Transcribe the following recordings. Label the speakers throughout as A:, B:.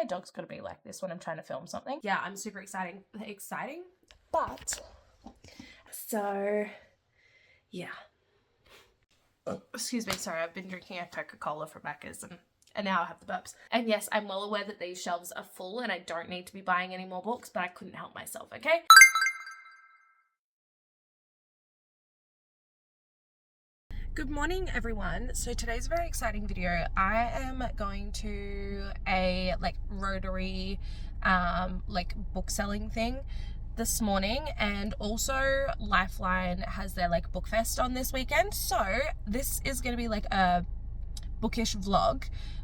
A: dog's got to be like this when I'm trying to film something. Yeah, I'm super exciting. But, so, yeah. Excuse me, sorry, I've been drinking a Coca-Cola from Macca's and now I have the burps. And yes, I'm well aware that these shelves are full and I don't need to be buying any more books, but I couldn't help myself, okay? Good morning, everyone. So today's a very exciting video. I am going to a Rotary book selling thing this morning, and also Lifeline has their book fest on this weekend. So this is going to be like a Bookish vlog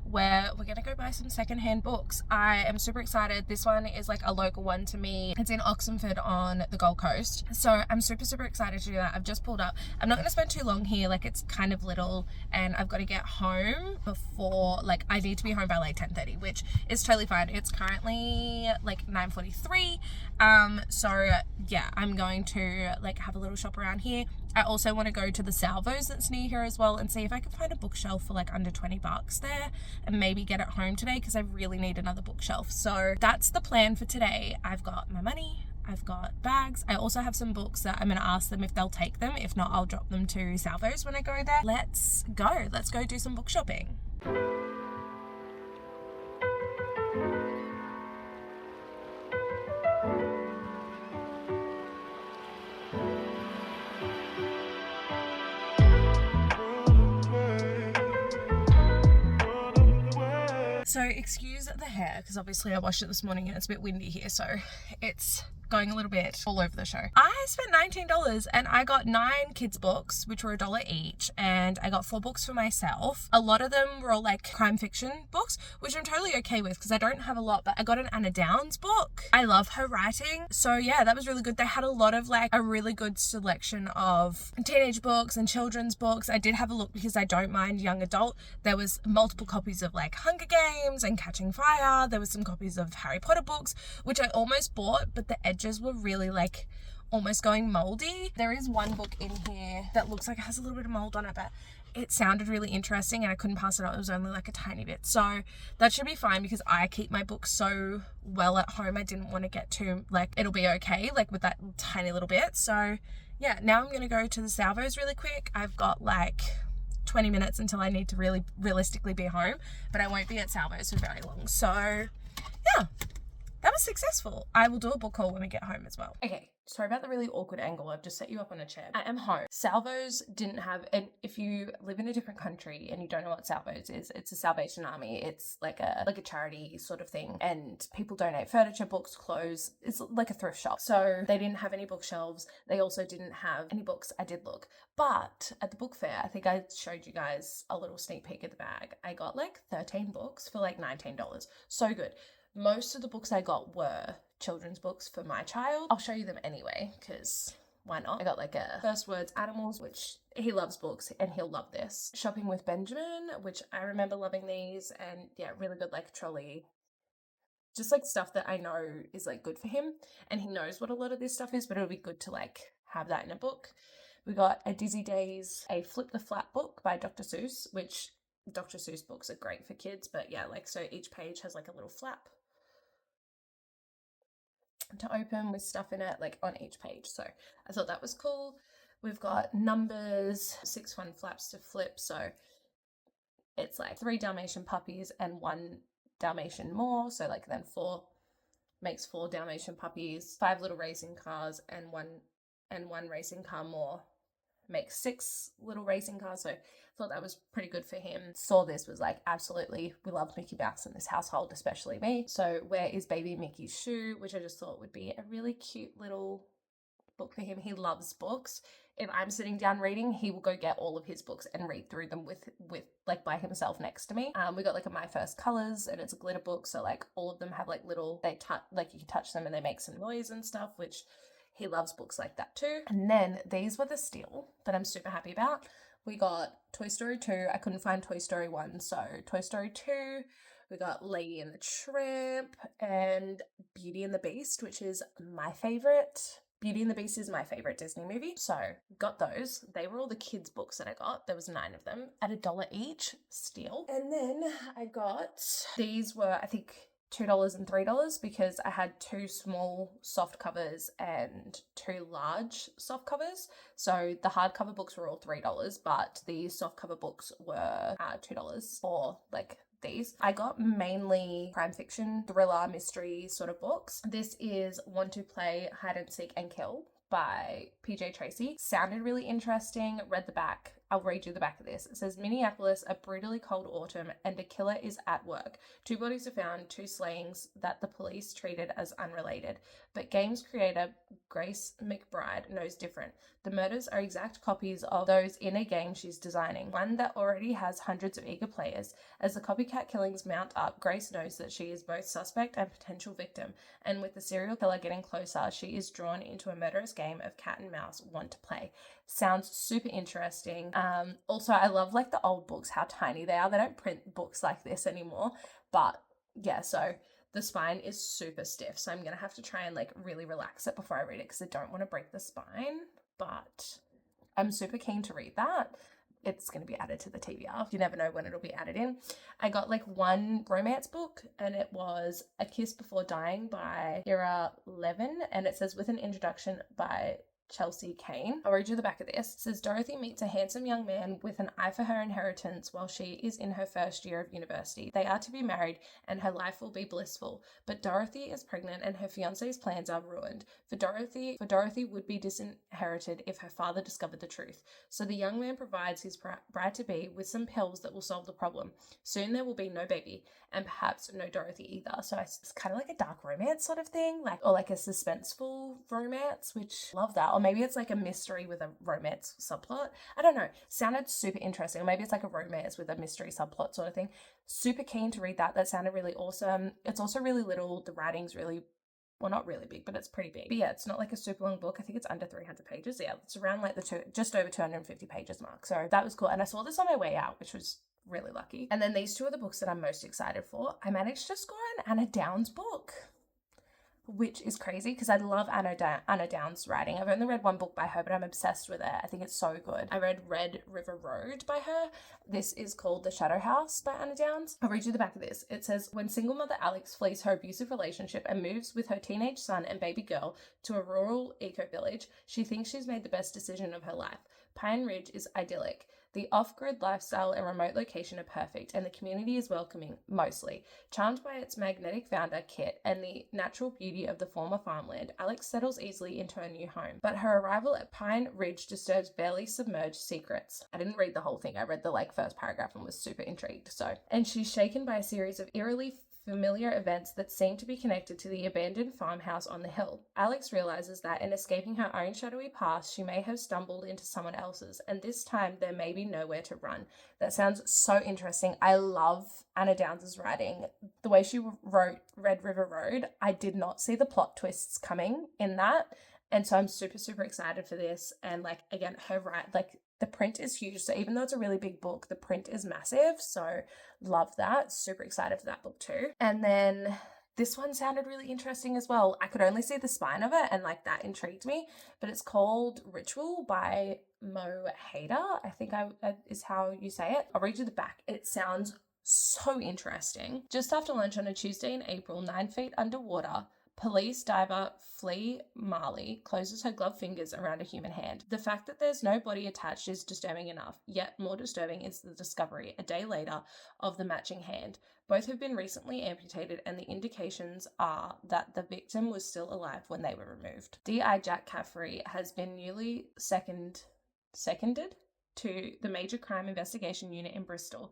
A: where we're gonna go buy some secondhand books. I am super excited. This one is like a local one to me. It's in Oxenford on the Gold Coast, so I'm super excited to do that. I've just pulled up. I'm not gonna spend too long here, it's kind of little, and I've got to get home before, I need to be home by 10:30, which is totally fine. It's currently 9:43, so yeah, I'm going to have a little shop around here. I also want to go to the Salvos that's near here as well and see if I can find a bookshelf for under $20 there and maybe get it home today, because I really need another bookshelf. So that's the plan for today. I've got my money, I've got bags. I also have some books that I'm going to ask them if they'll take them. If not, I'll drop them to Salvos when I go there. Let's go do some book shopping. So excuse the hair, because obviously I washed it this morning and it's a bit windy here, so it's going a little bit all over the show. I spent $19 and I got 9 kids books, which were $1 each, and I got 4 books for myself. A lot of them were all crime fiction books, which I'm totally okay with because I don't have a lot, but I got an Anna Downs book. I love her writing, so yeah, that was really good. They had a lot of a really good selection of teenage books and children's books. I did have a look because I don't mind young adult. There was multiple copies of Hunger Games and Catching Fire. There was some copies of Harry Potter books, which I almost bought, but the edges were really almost going moldy. There is one book in here that looks like it has a little bit of mold on it, but it sounded really interesting and I couldn't pass it on. It was only a tiny bit, so that should be fine because I keep my books so well at home. I didn't want to get too it'll be okay with that tiny little bit. So yeah, now I'm gonna go to the Salvos really quick. I've got 20 minutes until I need to really realistically be home, but I won't be at Salvos for very long. So yeah, that was successful. I will do a book haul when we get home as well. Okay, sorry about the really awkward angle. I've just set you up on a chair. I am home. Salvos didn't have, and if you live in a different country and you don't know what Salvos is, it's a Salvation Army. It's like a charity sort of thing, and people donate furniture, books, clothes. It's like a thrift shop. So they didn't have any bookshelves. They also didn't have any books. I did look. But at the book fair, I think I showed you guys a little sneak peek of the bag. I got 13 books for $19. So good. Most of the books I got were children's books for my child. I'll show you them anyway, because why not? I got a First Words Animals, which he loves books and he'll love this. Shopping with Benjamin, which I remember loving these, and yeah, really good trolley. Just stuff that I know is good for him, and he knows what a lot of this stuff is, but it'll be good to have that in a book. We got a Dizzy Days, a Flip the Flap book by Dr. Seuss, which Dr. Seuss books are great for kids, but yeah, so each page has a little flap to open with stuff in it on each page, so I thought that was cool. We've got Numbers, 6 fun flaps to flip, so it's 3 Dalmatian puppies and 1 Dalmatian more, so then 4 makes 4 Dalmatian puppies. 5 little racing cars and one racing car more makes 6 little racing cars, so I thought that was pretty good for him. Saw this, was absolutely, we love Mickey Mouse in this household, especially me. So Where is Baby Mickey's Shoe, which I just thought would be a really cute little book for him. He loves books. If I'm sitting down reading, he will go get all of his books and read through them with by himself next to me. We got a My First Colors, and it's a glitter book, so all of them have little, they touch, you can touch them and they make some noise and stuff, which he loves books like that too. And then these were the steal that I'm super happy about. We got Toy Story 2. I couldn't find Toy Story 1, so Toy Story 2. We got Lady and the Tramp and Beauty and the Beast, which is my favorite. Beauty and the Beast is my favorite Disney movie. So got those. They were all the kids' books that I got. There was 9 of them at $1 each. Steal. And then I got, these were, I think, $2 and $3 because I had 2 small soft covers and 2 large soft covers. So the hardcover books were all $3, but the soft cover books were $2 for like these. I got mainly crime fiction, thriller, mystery sort of books. This is Want to Play Hide and Seek and Kill by PJ Tracy. Sounded really interesting. Read the back. I'll read you the back of this. It says, Minneapolis, a brutally cold autumn, and a killer is at work. 2 bodies are found, 2 slayings that the police treated as unrelated. But games creator Grace McBride knows different. The murders are exact copies of those in a game she's designing, one that already has hundreds of eager players. As the copycat killings mount up, Grace knows that she is both suspect and potential victim, and with the serial killer getting closer, she is drawn into a murderous game of cat and mouse Want to Play. Sounds super interesting. Also, I love like the old books, how tiny they are. They don't print books like this anymore, but yeah, so the spine is super stiff, so I'm going to have to try and like really relax it before I read it because I don't want to break the spine, but I'm super keen to read that. It's going to be added to the TBR. You never know when it'll be added in. I got like one romance book and it was A Kiss Before Dying by Kira Levin, and it says with an introduction by Chelsea Kane. I'll read you the back of this. It says, Dorothy meets a handsome young man with an eye for her inheritance while she is in her first year of university. They are to be married and her life will be blissful, but Dorothy is pregnant and her fiance's plans are ruined. For Dorothy would be disinherited if her father discovered the truth. So the young man provides his bride-to-be with some pills that will solve the problem. Soon there will be no baby and perhaps no Dorothy either. So it's kind of like a dark romance sort of thing, or like a suspenseful romance, which love that. Or maybe it's like a mystery with a romance subplot. I don't know. Sounded super interesting. Or maybe it's like a romance with a mystery subplot sort of thing. Super keen to read that. That sounded really awesome. It's also really little. The writing's really, well, not really big, but it's pretty big. But yeah, it's not like a super long book. I think it's under 300 pages. Yeah, it's around like just over 250 pages mark. So that was cool. And I saw this on my way out, which was really lucky. And then these 2 are the books that I'm most excited for. I managed to score an Anna Downs book, which is crazy because I love Anna Downs' writing. I've only read one book by her, but I'm obsessed with it. I think it's so good. I read Red River Road by her. This is called The Shadow House by Anna Downs. I'll read you the back of this. It says, when single mother Alex flees her abusive relationship and moves with her teenage son and baby girl to a rural eco-village, she thinks she's made the best decision of her life. Pine Ridge is idyllic. The off-grid lifestyle and remote location are perfect, and the community is welcoming, mostly. Charmed by its magnetic founder, Kit, and the natural beauty of the former farmland, Alex settles easily into her new home. But her arrival at Pine Ridge disturbs barely submerged secrets. I didn't read the whole thing. I read the first paragraph and was super intrigued. And she's shaken by a series of eerily familiar events that seem to be connected to the abandoned farmhouse on the hill. Alex realizes that in escaping her own shadowy past, she may have stumbled into someone else's, and this time there may be nowhere to run. That sounds so interesting. I love Anna Downs' writing. The way she wrote Red River Road, I did not see the plot twists coming in that, and so I'm super, super excited for this. And again, the print is huge. So even though it's a really big book, the print is massive. So love that. Super excited for that book too. And then this one sounded really interesting as well. I could only see the spine of it and that intrigued me, but it's called Ritual by Mo Hader. I think is how you say it. I'll read you the back. It sounds so interesting. Just after lunch on a Tuesday in April, 9 feet underwater, police diver Flea Marley closes her gloved fingers around a human hand. The fact that there's no body attached is disturbing enough, yet more disturbing is the discovery, a day later, of the matching hand. Both have been recently amputated, and the indications are that the victim was still alive when they were removed. D.I. Jack Caffrey has been newly seconded to the Major Crime Investigation Unit in Bristol.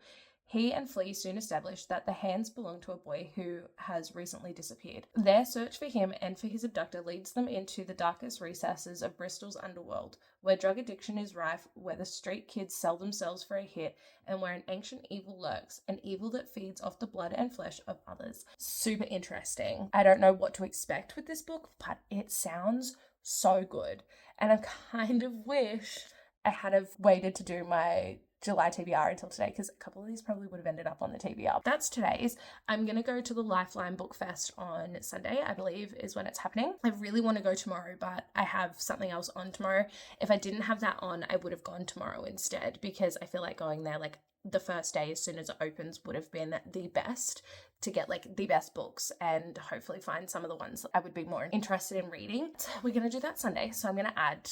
A: He and Flea soon established that the hands belong to a boy who has recently disappeared. Their search for him and for his abductor leads them into the darkest recesses of Bristol's underworld, where drug addiction is rife, where the street kids sell themselves for a hit, and where an ancient evil lurks, an evil that feeds off the blood and flesh of others. Super interesting. I don't know what to expect with this book, but it sounds so good. And I kind of wish I had have waited to do my July TBR until today, because a couple of these probably would have ended up on the TBR. That's today's. I'm going to go to the Lifeline Book Fest on Sunday, I believe is when it's happening. I really want to go tomorrow, but I have something else on tomorrow. If I didn't have that on, I would have gone tomorrow instead, because I feel like going there the first day as soon as it opens would have been the best. to get like the best books and hopefully find some of the ones that I would be more interested in reading. We're going to do that Sunday. So I'm going to add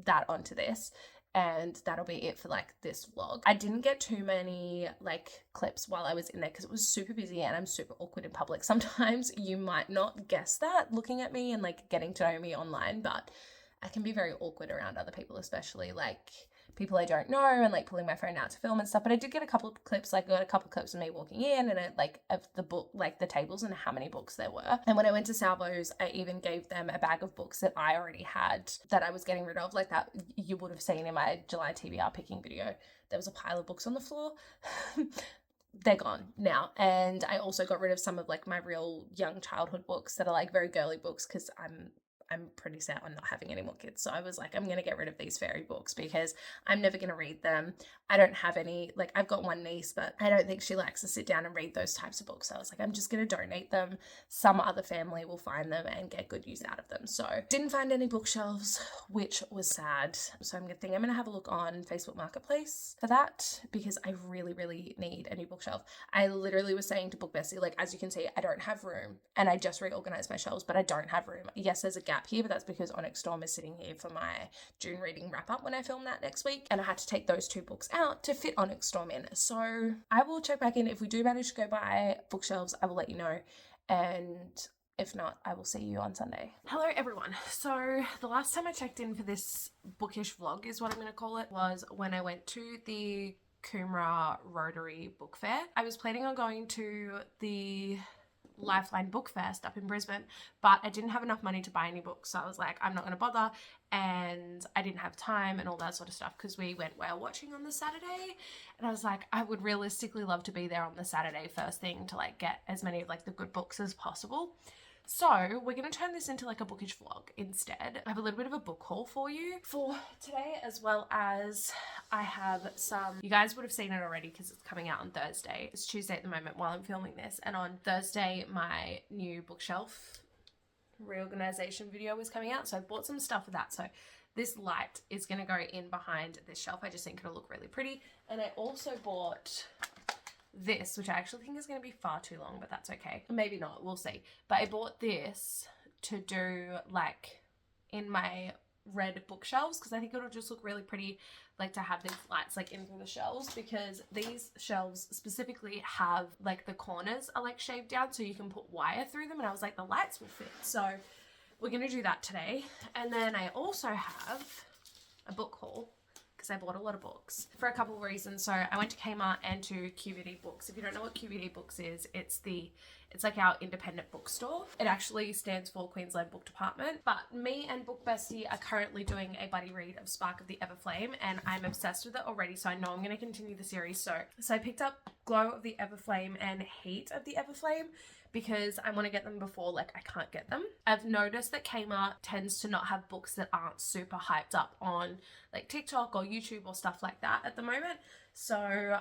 A: that onto this. And that'll be it for like this vlog. I didn't get too many like clips while I was in there because it was super busy and I'm super awkward in public. Sometimes you might not guess that looking at me and like getting to know me online, but I can be very awkward around other people, especially like people I don't know, and like pulling my phone out to film and stuff. But I did get a couple of clips, like I got a couple of clips of me walking in and it, like of the book, like the tables and how many books there were. And when I went to Salvo's, I even gave them a bag of books that I already had that I was getting rid of, like that you would have seen in my July TBR picking video. There was a pile of books on the floor. They're gone now. And I also got rid of some of like my real young childhood books that are like very girly books because I'm pretty set on not having any more kids. So I was like, I'm going to get rid of these fairy books because I'm never going to read them. I don't have any, like I've got one niece, but I don't think she likes to sit down and read those types of books. So I was like, I'm just going to donate them. Some other family will find them and get good use out of them. So didn't find any bookshelves, which was sad. So I'm going to have a look on Facebook Marketplace for that because I really, really need a new bookshelf. I literally was saying to Book Bessie, like, as you can see, I don't have room and I just reorganized my shelves, but I don't have room. Yes, there's a gap here, but that's because Onyx Storm is sitting here for my June reading wrap up when I film that next week, and I had to take those 2 books out to fit Onyx Storm in. So I will check back in. If we do manage to go buy bookshelves, I will let you know, and if not, I will see you on Sunday. Hello everyone. So the last time I checked in for this Bookish vlog is what I'm going to call it, was when I went to the Coomera Rotary book fair. I was planning on going to the Lifeline Book Fest up in Brisbane, but I didn't have enough money to buy any books, so I was like, I'm not going to bother, and I didn't have time and all that sort of stuff because we went whale watching on the Saturday, and I was like, I would realistically love to be there on the Saturday first thing to like get as many of like the good books as possible. So we're going to turn this into like a bookish vlog instead. I have a little bit of a book haul for you for today, as well as I have some, you guys would have seen it already because it's coming out on Thursday. It's Tuesday at the moment while I'm filming this, and on Thursday my new bookshelf reorganization video is coming out, so I bought some stuff for that. So this light is going to go in behind this shelf. I just think it'll look really pretty. And I also bought this, which I actually think is going to be far too long, but that's okay. Maybe not, we'll see. But I bought this to do like in my red bookshelves because I think it'll just look really pretty, like to have these lights like in through the shelves, because these shelves specifically have like the corners are like shaved down so you can put wire through them, and I was like, the lights will fit. So we're going to do that today. And then I also have a book haul because I bought a lot of books for a couple of reasons. So I went to Kmart and to QVD Books. If you don't know what QVD Books is, it's like our independent bookstore. It actually stands for Queensland Book Department. But me and Book Bestie are currently doing a buddy read of Spark of the Everflame, and I'm obsessed with it already, so I know I'm going to continue the series. So I picked up Glow of the Everflame and Heat of the Everflame because I want to get them before like I can't get them. I've noticed that Kmart tends to not have books that aren't super hyped up on like TikTok or YouTube or stuff like that at the moment. So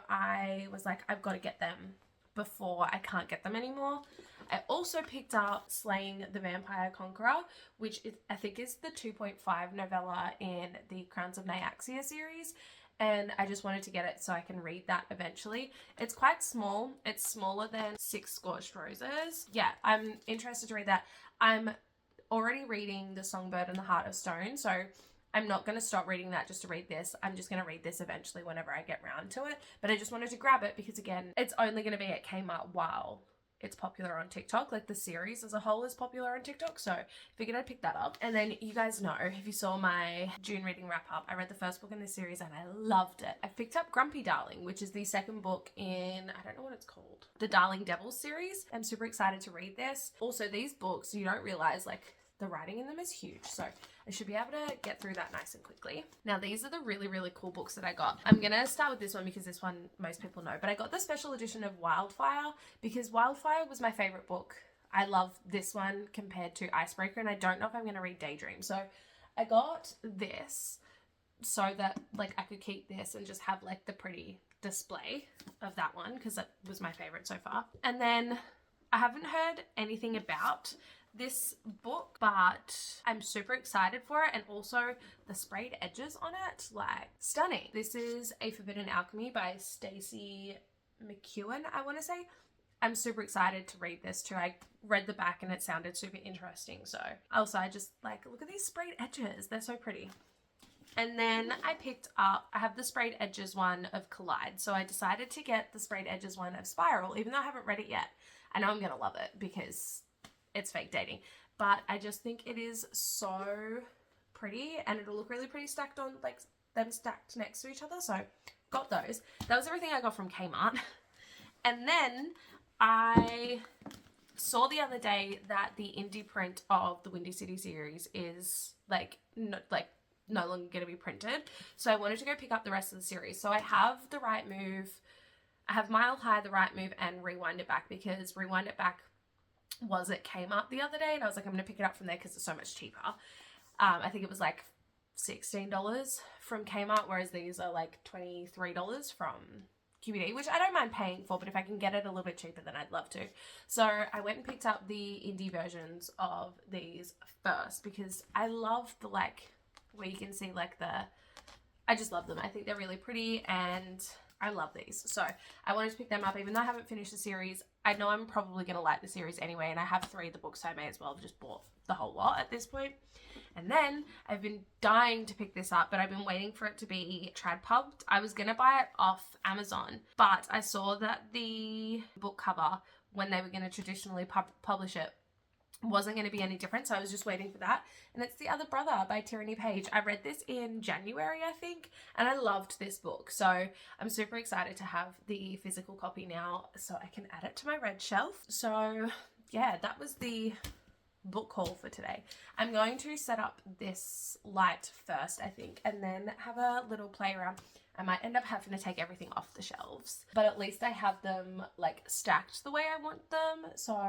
A: I was like, I've got to get them before I can't get them anymore. I also picked up Slaying the Vampire Conqueror, which is, I think is the 2.5 novella in the Crowns of Nyaxia series. And I just wanted to get it so I can read that eventually. It's quite small. It's smaller than Six Scorched Roses. Yeah, I'm interested to read that. I'm already reading The Songbird and the Heart of Stone, so I'm not going to stop reading that just to read this. I'm just going to read this eventually whenever I get round to it. But I just wanted to grab it because, again, it's only going to be at Kmart while it's popular on TikTok. Like the series as a whole is popular on TikTok, so figured I'd pick that up. And then you guys know, if you saw my June reading wrap up, I read the first book in this series and I loved it. I picked up Grumpy Darling, which is the second book in, I don't know what it's called, the Darling Devils series. I'm super excited to read this. Also, these books, you don't realize like the writing in them is huge, so I should be able to get through that nice and quickly. Now, these are the really, really cool books that I got. I'm gonna start with this one because this one most people know, but I got the special edition of Wildfire because Wildfire was my favorite book. I love this one compared to Icebreaker, and I don't know if I'm gonna read Daydream. So I got this so that like I could keep this and just have like the pretty display of that one because that was my favorite so far. And then I haven't heard anything about this book, but I'm super excited for it, and also the sprayed edges on it, like stunning. This is A Forbidden Alchemy by Stacey McEwen, I want to say. I'm super excited to read this too. I read the back and it sounded super interesting. So also I just like, look at these sprayed edges. They're so pretty. And then I have the sprayed edges one of Collide. So I decided to get the sprayed edges one of Spiral, even though I haven't read it yet. I know I'm going to love it because it's fake dating. But I just think it is so pretty and it'll look really pretty stacked on, like them stacked next to each other. So got those. That was everything I got from Kmart. And then I saw the other day that the indie print of the Windy City series is no longer going to be printed. So I wanted to go pick up the rest of the series. So I have The Right Move, I have Mile High, The Right Move, and Rewind It Back, because Rewind It Back was at Kmart the other day and I was like, I'm going to pick it up from there because it's so much cheaper. I think it was like $16 from Kmart, whereas these are like $23 from QBD, which I don't mind paying for, but if I can get it a little bit cheaper, then I'd love to. So I went and picked up the indie versions of these first because I love the where you can see I just love them. I think they're really pretty and I love these. So I wanted to pick them up even though I haven't finished the series. I know I'm probably going to like the series anyway, and I have 3 of the books, so I may as well have just bought the whole lot at this point. And then I've been dying to pick this up, but I've been waiting for it to be trad pubbed. I was going to buy it off Amazon, but I saw that the book cover, when they were going to traditionally publish it, wasn't going to be any different, so I was just waiting for that. And it's The Other Brother by Tyranny Page. I read this in January, I think, and I loved this book. So I'm super excited to have the physical copy now so I can add it to my red shelf. So yeah, that was the book haul for today. I'm going to set up this light first, I think, and then have a little play around. I might end up having to take everything off the shelves, but at least I have them stacked the way I want them, so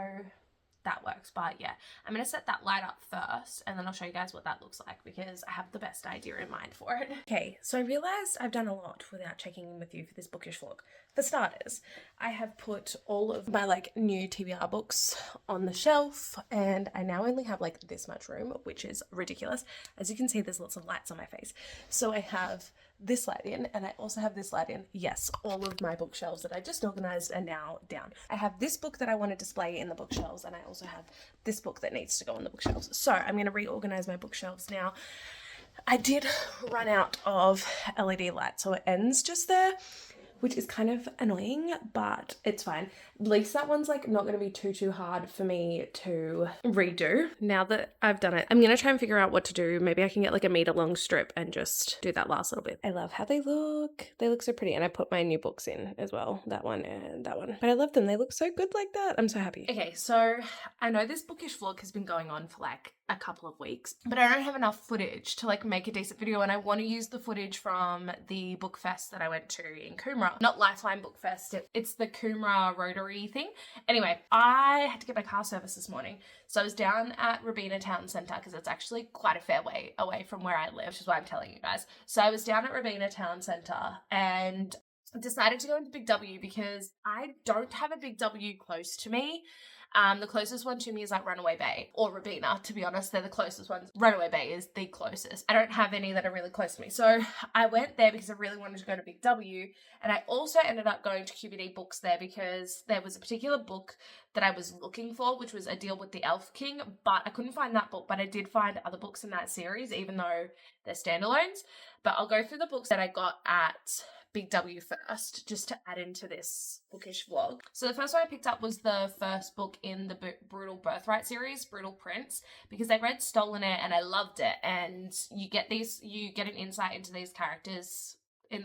A: that works. But yeah, I'm going to set that light up first and then I'll show you guys what that looks like because I have the best idea in mind for it. Okay, so I realized I've done a lot without checking in with you for this bookish vlog. For starters, I have put all of my new TBR books on the shelf and I now only have this much room, which is ridiculous. As you can see, there's lots of lights on my face. So I have this light in and I also have this light in. Yes, all of my bookshelves that I just organized are now down. I have this book that I want to display in the bookshelves and I also have this book that needs to go on the bookshelves. So I'm going to reorganize my bookshelves now. I did run out of LED light, so it ends just there, which is kind of annoying, but it's fine. At least that one's not going to be too hard for me to redo. Now that I've done it, I'm going to try and figure out what to do. Maybe I can get a meter long strip and just do that last little bit. I love how they look. They look so pretty. And I put my new books in as well, that one and that one. But I love them. They look so good like that. I'm so happy. Okay, so I know this bookish vlog has been going on for a couple of weeks, but I don't have enough footage to make a decent video, and I want to use the footage from the book fest that I went to in Coomera. Not Lifeline Book Fest, it's the Coomera Rotary thing. Anyway, I had to get my car serviced this morning, so I was down at Robina Town Centre because it's actually quite a fair way away from where I live, which is why I'm telling you guys. So I was down at Robina Town Centre and decided to go into Big W because I don't have a Big W close to me. The closest one to me is Runaway Bay or Robina, to be honest. They're the closest ones. Runaway Bay is the closest. I don't have any that are really close to me. So I went there because I really wanted to go to Big W. And I also ended up going to QBD Books there because there was a particular book that I was looking for, which was A Deal with the Elf King. But I couldn't find that book. But I did find other books in that series, even though they're standalones. But I'll go through the books that I got at Big W first, just to add into this bookish vlog. So the first one I picked up was the first book in the Brutal Birthright series, Brutal Prince, because I read Stolen Air and I loved it. And you get an insight into these characters in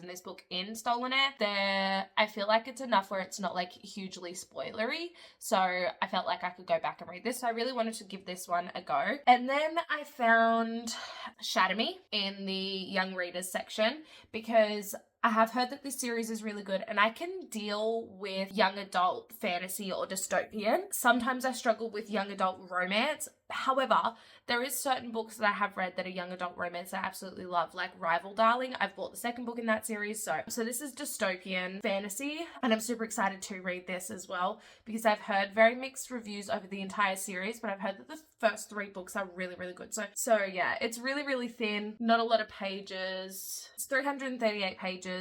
A: this book in Stolen Air. I feel like it's enough where it's not hugely spoilery, so I felt like I could go back and read this. So I really wanted to give this one a go. And then I found Shatter Me in the young readers section because I have heard that this series is really good and I can deal with young adult fantasy or dystopian. Sometimes I struggle with young adult romance. However, there is certain books that I have read that are young adult romance that I absolutely love, like Rival Darling. I've bought the second book in that series. So this is dystopian fantasy and I'm super excited to read this as well because I've heard very mixed reviews over the entire series, but I've heard that the first 3 books are really, really good. So yeah, it's really, really thin, not a lot of pages. It's 338 pages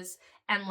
A: and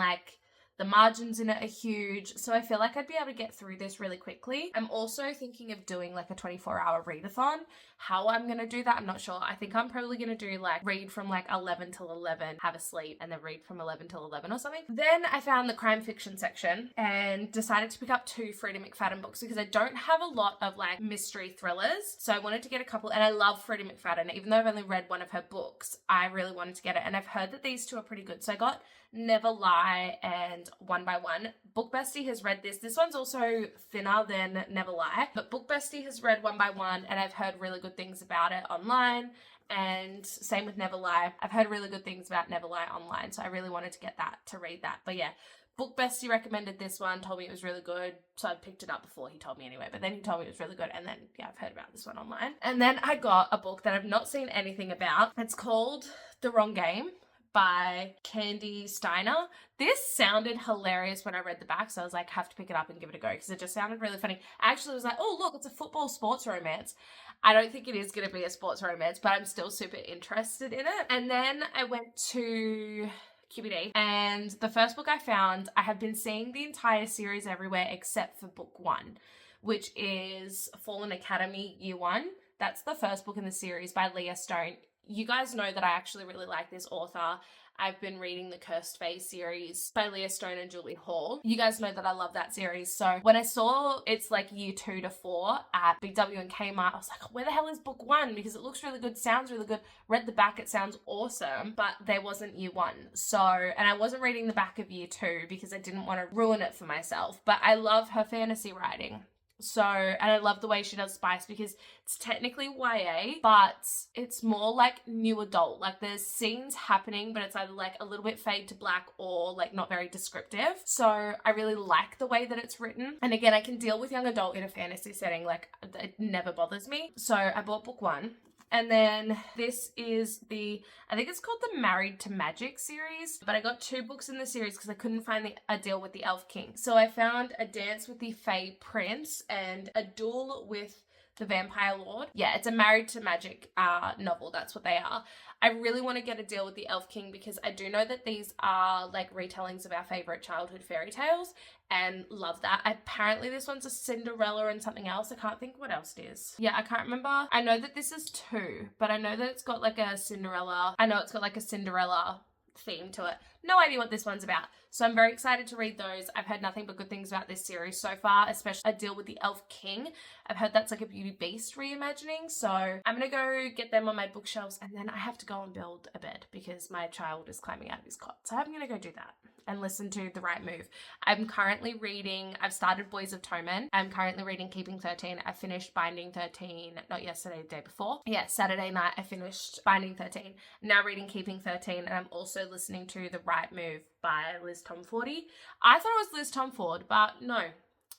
A: The margins in it are huge. So I feel like I'd be able to get through this really quickly. I'm also thinking of doing like a 24-hour readathon. How I'm going to do that, I'm not sure. I think I'm probably going to do like read from like 11 till 11, have a sleep, and then read from 11 till 11 or something. Then I found the crime fiction section and decided to pick up 2 Freida McFadden books because I don't have a lot of like mystery thrillers. So I wanted to get a couple, and I love Freida McFadden. Even though I've only read one of her books, I really wanted to get it. And I've heard that these 2 are pretty good. So I got Never Lie and One by One. Book Bestie has read this. This one's also thinner than Never Lie, but Book Bestie has read One by One, and I've heard really good things about it online. And same with Never Lie. I've heard really good things about Never Lie online, so I really wanted to get that, to read that. But yeah, Book Bestie recommended this one, told me it was really good, so I picked it up before he told me anyway, but then he told me it was really good, and then, yeah, I've heard about this one online. And then I got a book that I've not seen anything about. It's called The Wrong Game by Candy Steiner. This sounded hilarious when I read the back, so I was like, have to pick it up and give it a go, because it just sounded really funny. I actually was like, oh, look, it's a football sports romance. I don't think it is going to be a sports romance, but I'm still super interested in it. And then I went to QBD, and the first book I found, I have been seeing the entire series everywhere except for book 1, which is Fallen Academy Year 1. That's the first book in the series by Leah Stone. You guys know that I actually really like this author. I've been reading the Cursed Phase series by Leah Stone and Julie Hall. You guys know that I love that series. So when I saw it's like year 2 to 4 at Big W and Kmart, I was like, where the hell is book 1? Because it looks really good, sounds really good. Read the back, it sounds awesome, but there wasn't year 1. So, and I wasn't reading the back of year 2 because I didn't want to ruin it for myself. But I love her fantasy writing. So, and I love the way she does spice because it's technically YA, but it's more like new adult. Like there's scenes happening, but it's either like a little bit fade to black or like not very descriptive. So I really like the way that it's written. And again, I can deal with young adult in a fantasy setting. Like it never bothers me. So I bought book 1. And then this is I think it's called the Married to Magic series, but I got 2 books in the series because I couldn't find a deal with the Elf King. So I found A Dance with the Fae Prince and A Duel with the Vampire Lord. Yeah, it's a Married to Magic novel. That's what they are. I really want to get a deal with the Elf King because I do know that these are like retellings of our favorite childhood fairy tales and love that. Apparently this one's a Cinderella and something else. I can't think what else it is. Yeah, I can't remember. I know that this is 2, but I know that it's got like a Cinderella. I know it's got like a Cinderella theme to it. No idea what this one's about. So I'm very excited to read those. I've heard nothing but good things about this series so far, especially A Deal with the Elf King. I've heard that's like a Beauty Beast reimagining. So I'm going to go get them on my bookshelves, and then I have to go and build a bed because my child is climbing out of his cot. So I'm going to go do that and listen to The Right Move. I'm currently reading, I've started Boys of Toman. I'm currently reading Keeping 13. I finished Binding 13, not yesterday, the day before. Yeah, Saturday night I finished Binding 13. Now reading Keeping 13, and I'm also listening to The Right Move by Liz Tomfordy. I thought it was Liz Tomford, but no.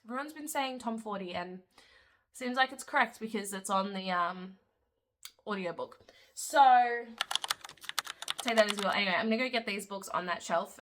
A: Everyone's been saying Tomfordy, and seems like it's correct because it's on the audiobook. So take that as well. Anyway, I'm gonna go get these books on that shelf